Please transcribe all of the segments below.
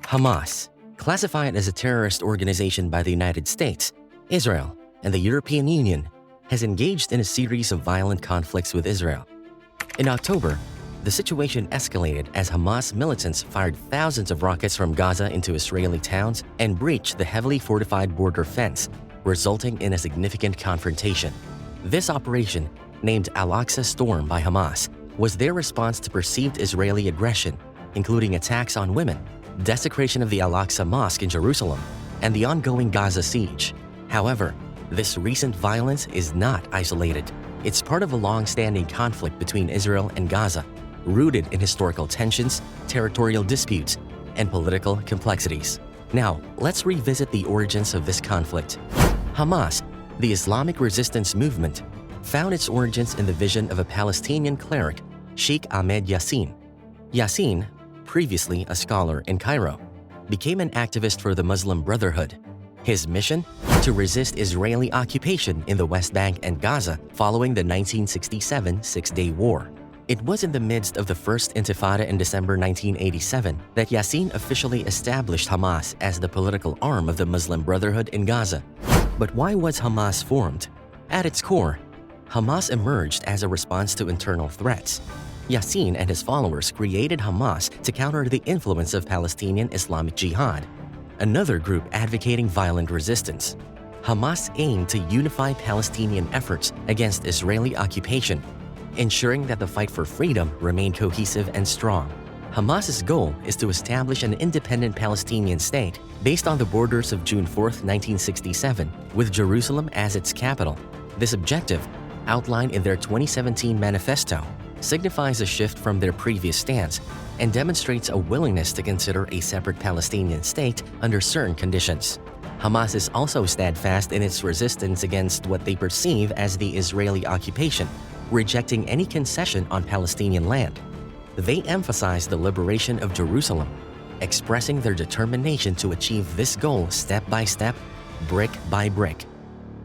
Hamas, classified as a terrorist organization by the United States, Israel, and the European Union, has engaged in a series of violent conflicts with Israel. In October, the situation escalated as Hamas militants fired thousands of rockets from Gaza into Israeli towns and breached the heavily fortified border fence, resulting in a significant confrontation. This operation, named Al-Aqsa Storm by Hamas, was their response to perceived Israeli aggression, including attacks on women, desecration of the Al-Aqsa Mosque in Jerusalem, and the ongoing Gaza siege. However, this recent violence is not isolated. It's part of a long-standing conflict between Israel and Gaza, rooted in historical tensions, territorial disputes, and political complexities. Now, let's revisit the origins of this conflict. Hamas, the Islamic resistance movement, found its origins in the vision of a Palestinian cleric, Sheikh Ahmed Yassin. Yassin, previously a scholar in Cairo, became an activist for the Muslim Brotherhood. His mission? To resist Israeli occupation in the West Bank and Gaza following the 1967 Six-Day War. It was in the midst of the First Intifada in December 1987 that Yassin officially established Hamas as the political arm of the Muslim Brotherhood in Gaza. But why was Hamas formed? At its core, Hamas emerged as a response to internal threats. Yassin and his followers created Hamas to counter the influence of Palestinian Islamic Jihad, another group advocating violent resistance. Hamas aimed to unify Palestinian efforts against Israeli occupation, ensuring that the fight for freedom remained cohesive and strong. Hamas's goal is to establish an independent Palestinian state based on the borders of June 4, 1967, with Jerusalem as its capital. This objective, outlined in their 2017 manifesto, signifies a shift from their previous stance and demonstrates a willingness to consider a separate Palestinian state under certain conditions. Hamas is also steadfast in its resistance against what they perceive as the Israeli occupation, rejecting any concession on Palestinian land. They emphasize the liberation of Jerusalem, expressing their determination to achieve this goal step by step, brick by brick.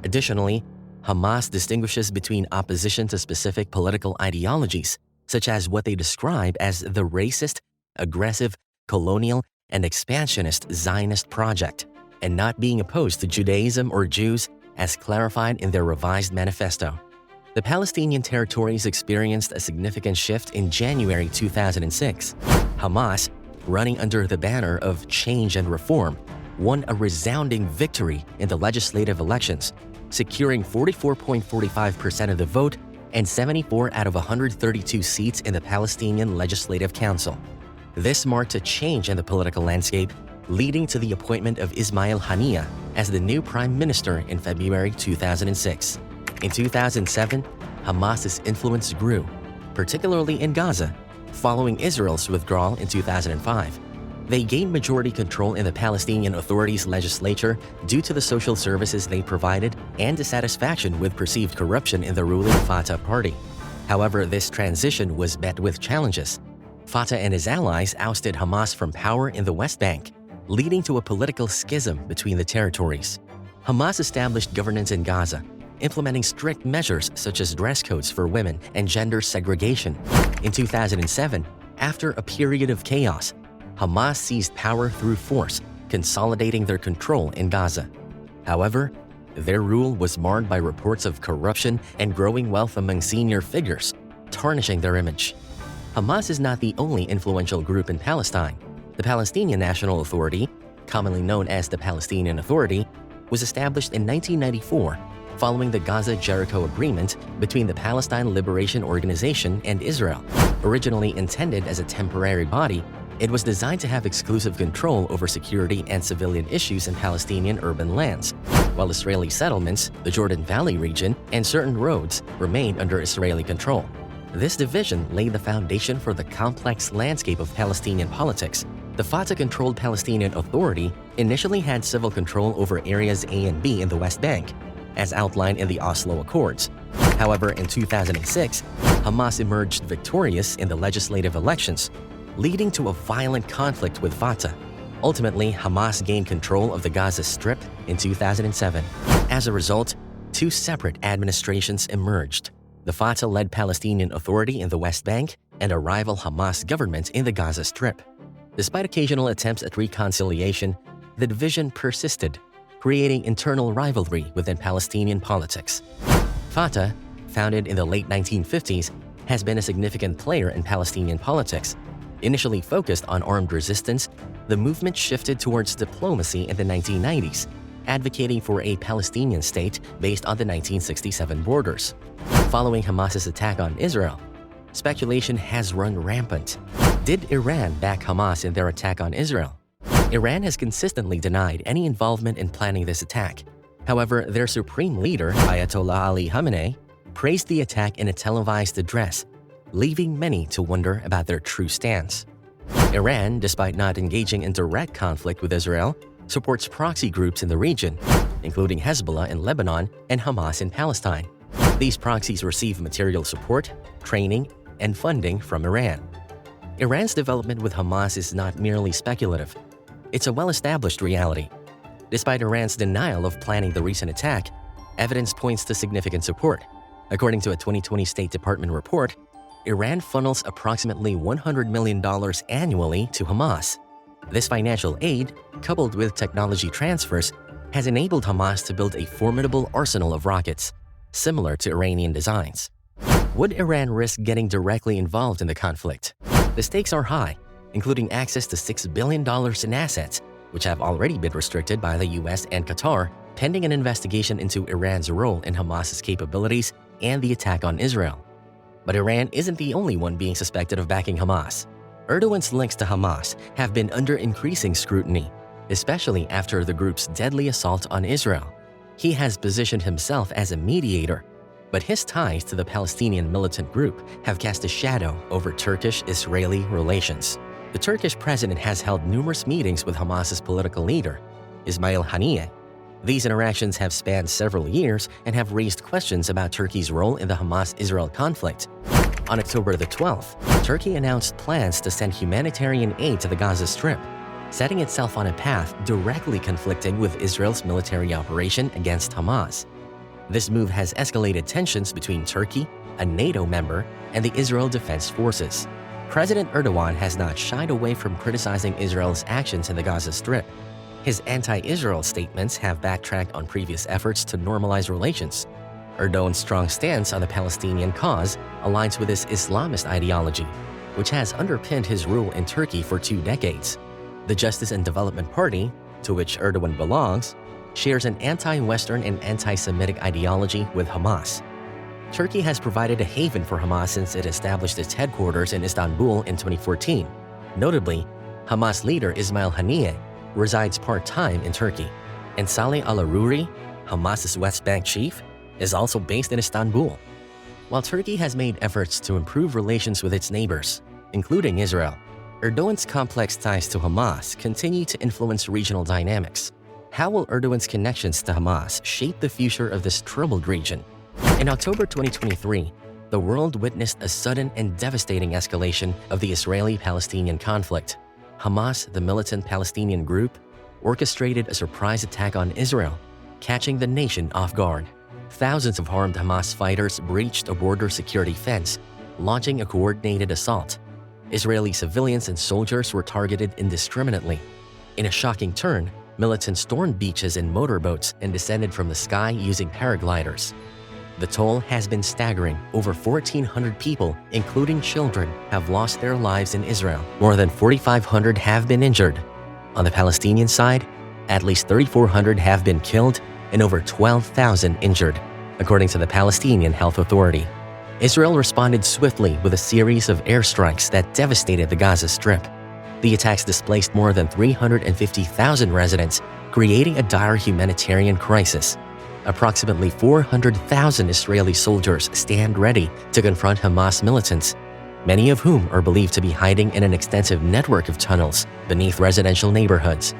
Additionally, Hamas distinguishes between opposition to specific political ideologies, such as what they describe as the racist, aggressive, colonial, and expansionist Zionist project, and not being opposed to Judaism or Jews, as clarified in their revised manifesto. The Palestinian territories experienced a significant shift in January 2006. Hamas, running under the banner of change and reform, won a resounding victory in the legislative elections, securing 44.45% of the vote and 74 out of 132 seats in the Palestinian Legislative Council. This marked a change in the political landscape, leading to the appointment of Ismail Haniyeh as the new prime minister in February 2006. In 2007, Hamas's influence grew, particularly in Gaza, following Israel's withdrawal in 2005. They gained majority control in the Palestinian Authority's legislature due to the social services they provided and dissatisfaction with perceived corruption in the ruling Fatah party. However, this transition was met with challenges. Fatah and his allies ousted Hamas from power in the West Bank, leading to a political schism between the territories. Hamas established governance in Gaza, implementing strict measures such as dress codes for women and gender segregation. In 2007, after a period of chaos, Hamas seized power through force, consolidating their control in Gaza. However, their rule was marred by reports of corruption and growing wealth among senior figures, tarnishing their image. Hamas is not the only influential group in Palestine. The Palestinian National Authority, commonly known as the Palestinian Authority, was established in 1994 following the Gaza-Jericho Agreement between the Palestine Liberation Organization and Israel. Originally intended as a temporary body, it was designed to have exclusive control over security and civilian issues in Palestinian urban lands, while Israeli settlements, the Jordan Valley region, and certain roads remained under Israeli control. This division laid the foundation for the complex landscape of Palestinian politics. The Fatah-controlled Palestinian Authority initially had civil control over areas A and B in the West Bank, as outlined in the Oslo Accords. However, in 2006, Hamas emerged victorious in the legislative elections, leading to a violent conflict with Fatah. Ultimately, Hamas gained control of the Gaza Strip in 2007. As a result, two separate administrations emerged: the Fatah-led Palestinian Authority in the West Bank and a rival Hamas government in the Gaza Strip. Despite occasional attempts at reconciliation, the division persisted, creating internal rivalry within Palestinian politics. Fatah, founded in the late 1950s, has been a significant player in Palestinian politics. Initially focused on armed resistance, the movement shifted towards diplomacy in the 1990s, advocating for a Palestinian state based on the 1967 borders. Following Hamas's attack on Israel, speculation has run rampant. Did Iran back Hamas in their attack on Israel? Iran has consistently denied any involvement in planning this attack. However, their supreme leader, Ayatollah Ali Khamenei, praised the attack in a televised address, leaving many to wonder about their true stance. Iran, despite not engaging in direct conflict with Israel, supports proxy groups in the region, including Hezbollah in Lebanon and Hamas in Palestine. These proxies receive material support, training, and funding from Iran. Iran's development with Hamas is not merely speculative. It's a well-established reality. Despite Iran's denial of planning the recent attack, evidence points to significant support. According to a 2020 State Department report, Iran funnels approximately $100 million annually to Hamas. This financial aid, coupled with technology transfers, has enabled Hamas to build a formidable arsenal of rockets, similar to Iranian designs. Would Iran risk getting directly involved in the conflict? The stakes are high, including access to $6 billion in assets, which have already been restricted by the US and Qatar, pending an investigation into Iran's role in Hamas's capabilities and the attack on Israel. But Iran isn't the only one being suspected of backing Hamas. Erdogan's links to Hamas have been under increasing scrutiny, especially after the group's deadly assault on Israel. He has positioned himself as a mediator, but his ties to the Palestinian militant group have cast a shadow over Turkish-Israeli relations. The Turkish president has held numerous meetings with Hamas's political leader, Ismail Haniyeh. These interactions have spanned several years and have raised questions about Turkey's role in the Hamas-Israel conflict. On October the 12th, Turkey announced plans to send humanitarian aid to the Gaza Strip, setting itself on a path directly conflicting with Israel's military operation against Hamas. This move has escalated tensions between Turkey, a NATO member, and the Israel Defense Forces. President Erdogan has not shied away from criticizing Israel's actions in the Gaza Strip. His anti-Israel statements have backtracked on previous efforts to normalize relations. Erdogan's strong stance on the Palestinian cause aligns with his Islamist ideology, which has underpinned his rule in Turkey for 2 decades. The Justice and Development Party, to which Erdogan belongs, shares an anti-Western and anti-Semitic ideology with Hamas. Turkey has provided a haven for Hamas since it established its headquarters in Istanbul in 2014. Notably, Hamas leader Ismail Haniyeh resides part-time in Turkey, and Saleh al-Aruri, Hamas's West Bank chief, is also based in Istanbul. While Turkey has made efforts to improve relations with its neighbors, including Israel, Erdogan's complex ties to Hamas continue to influence regional dynamics. How will Erdogan's connections to Hamas shape the future of this troubled region? In October 2023, the world witnessed a sudden and devastating escalation of the Israeli-Palestinian conflict. Hamas, the militant Palestinian group, orchestrated a surprise attack on Israel, catching the nation off guard. Thousands of armed Hamas fighters breached a border security fence, launching a coordinated assault. Israeli civilians and soldiers were targeted indiscriminately. In a shocking turn, militants stormed beaches in motorboats and descended from the sky using paragliders. The toll has been staggering. Over 1,400 people, including children, have lost their lives in Israel. More than 4,500 have been injured. On the Palestinian side, at least 3,400 have been killed and over 12,000 injured, according to the Palestinian Health Authority. Israel responded swiftly with a series of airstrikes that devastated the Gaza Strip. The attacks displaced more than 350,000 residents, creating a dire humanitarian crisis. Approximately 400,000 Israeli soldiers stand ready to confront Hamas militants, many of whom are believed to be hiding in an extensive network of tunnels beneath residential neighborhoods.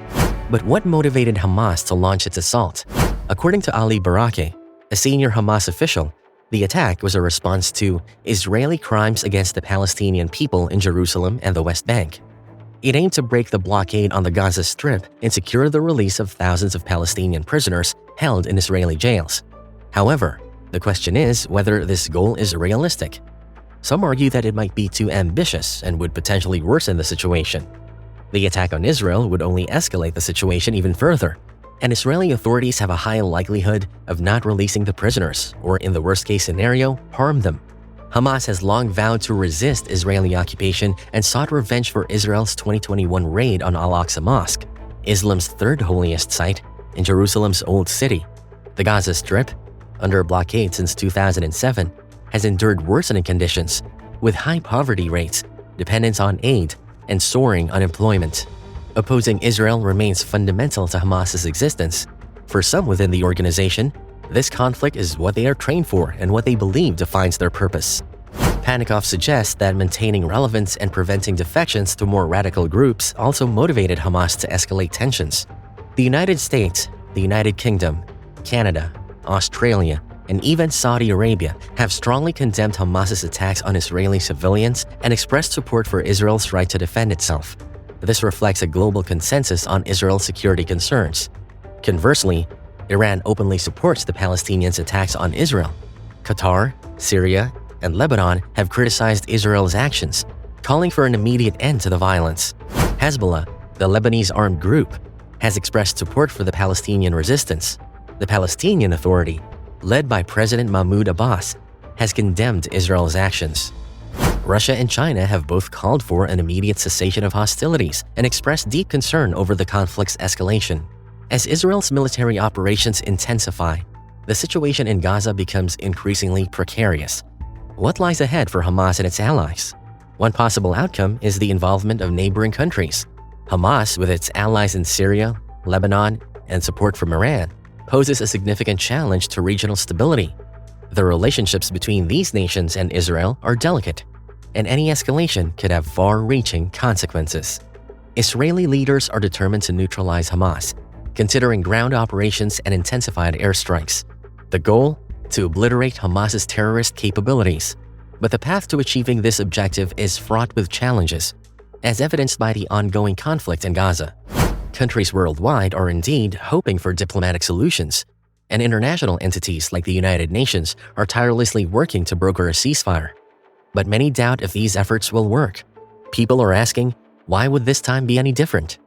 But what motivated Hamas to launch its assault? According to Ali Barakeh, a senior Hamas official, the attack was a response to Israeli crimes against the Palestinian people in Jerusalem and the West Bank. It aimed to break the blockade on the Gaza Strip and secure the release of thousands of Palestinian prisoners held in Israeli jails. However, the question is whether this goal is realistic. Some argue that it might be too ambitious and would potentially worsen the situation. The attack on Israel would only escalate the situation even further, and Israeli authorities have a high likelihood of not releasing the prisoners, or in the worst-case scenario, harm them. Hamas has long vowed to resist Israeli occupation and sought revenge for Israel's 2021 raid on Al-Aqsa Mosque, Islam's third holiest site in Jerusalem's Old City. The Gaza Strip, under blockade since 2007, has endured worsening conditions, with high poverty rates, dependence on aid, and soaring unemployment. Opposing Israel remains fundamental to Hamas's existence. For some within the organization, this conflict is what they are trained for and what they believe defines their purpose. Panikov suggests that maintaining relevance and preventing defections to more radical groups also motivated Hamas to escalate tensions. The United States, the United Kingdom, Canada, Australia, and even Saudi Arabia have strongly condemned Hamas's attacks on Israeli civilians and expressed support for Israel's right to defend itself. This reflects a global consensus on Israel's security concerns. Conversely, Iran openly supports the Palestinians' attacks on Israel. Qatar, Syria, and Lebanon have criticized Israel's actions, calling for an immediate end to the violence. Hezbollah, the Lebanese armed group, has expressed support for the Palestinian resistance. The Palestinian Authority, led by President Mahmoud Abbas, has condemned Israel's actions. Russia and China have both called for an immediate cessation of hostilities and expressed deep concern over the conflict's escalation. As Israel's military operations intensify, the situation in Gaza becomes increasingly precarious. What lies ahead for Hamas and its allies? One possible outcome is the involvement of neighboring countries. Hamas, with its allies in Syria, Lebanon, and support from Iran, poses a significant challenge to regional stability. The relationships between these nations and Israel are delicate, and any escalation could have far-reaching consequences. Israeli leaders are determined to neutralize Hamas, considering ground operations and intensified airstrikes. The goal? To obliterate Hamas's terrorist capabilities. But the path to achieving this objective is fraught with challenges, as evidenced by the ongoing conflict in Gaza. Countries worldwide are indeed hoping for diplomatic solutions, and international entities like the United Nations are tirelessly working to broker a ceasefire. But many doubt if these efforts will work. People are asking, why would this time be any different?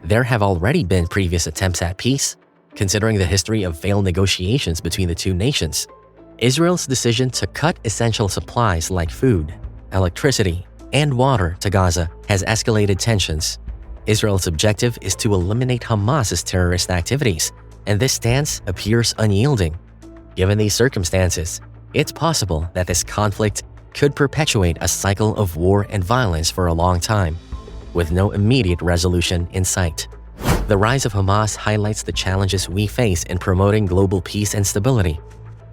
There have already been previous attempts at peace, considering the history of failed negotiations between the two nations. Israel's decision to cut essential supplies like food, electricity, and water to Gaza has escalated tensions. Israel's objective is to eliminate Hamas's terrorist activities, and this stance appears unyielding. Given these circumstances, it's possible that this conflict could perpetuate a cycle of war and violence for a long time, with no immediate resolution in sight. The rise of Hamas highlights the challenges we face in promoting global peace and stability.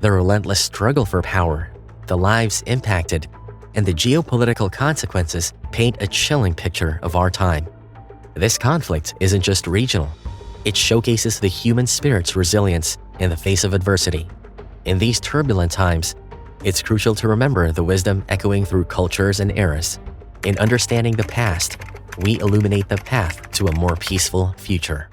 The relentless struggle for power, the lives impacted, and the geopolitical consequences paint a chilling picture of our time. This conflict isn't just regional. It showcases the human spirit's resilience in the face of adversity. In these turbulent times, it's crucial to remember the wisdom echoing through cultures and eras. In understanding the past, we illuminate the path to a more peaceful future.